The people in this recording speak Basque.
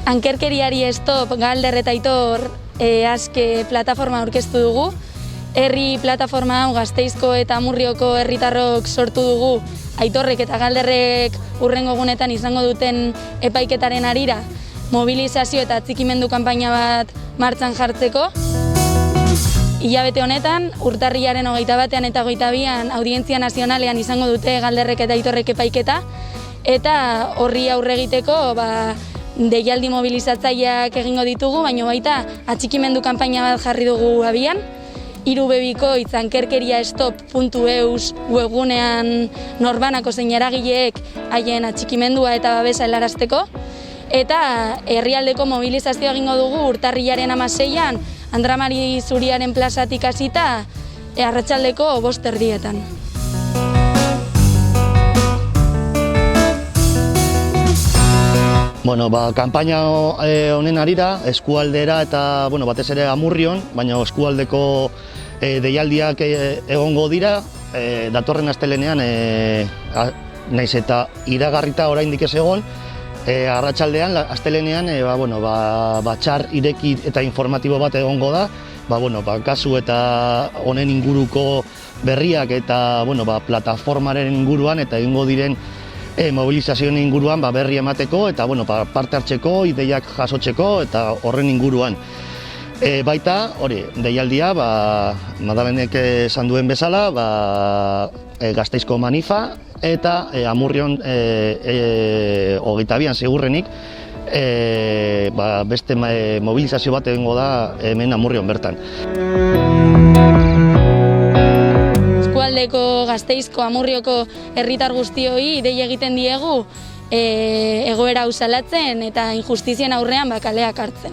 Ankerkeriari stop Galder eta Aitor aske plataforma aurkeztu dugu. Herri plataforma hau Gasteizko eta Amurrioko herritarrok sortu dugu. Aitorrek eta Galderrek hurrengo egunetan izango duten epaiketaren harira mobilizazio eta atxikimendu kanpaina bat martxan jartzeko. Hilabete honetan, urtarrilaren 21 eta 22an Audientzia Nazionalean izango dute Galderrek eta Aitorrek epaiketa, eta horri aurre egiteko deialdi mobilizatzaileak egingo ditugu, baina baita atxikimendu kanpaina bat jarri dugu abian. 3bikoitz ankerkeriastop.eus webgunean norbanako zein eragileek haien atxikimendua eta babesa helarazteko. Eta herrialdeko mobilizazioa egingo dugu urtarrilaren 16an Andra Mari Zuriaren plazatik hasita arratsaldeko 5:30. Kanpaina honen harira, eskualdera eta batez ere Amurrion, baina eskualdeko deialdiak egongo dira, datorren astelenean, naiz eta iragarrita oraindik ez egon, arratsaldean, astelenean, txar ireki eta informatibo bat egongo da, kasu eta honen inguruko berriak eta plataformaren inguruan eta egingo diren mobilizazioen inguruan berri emateko eta parte hartzeko, ideiak jasotzeko eta horren inguruan. Baita, deialdia, Madalenek esan duen bezala, Gasteizko manifa eta Amurrion 22an segurrenik beste mobilizazio bat egingo da hemen Amurrion bertan. Eskualdeko Gasteizko Amurrioko herritar guztioi dei egiten diegu egoera hau salatzen eta injustizien aurrean kaleak hartzen.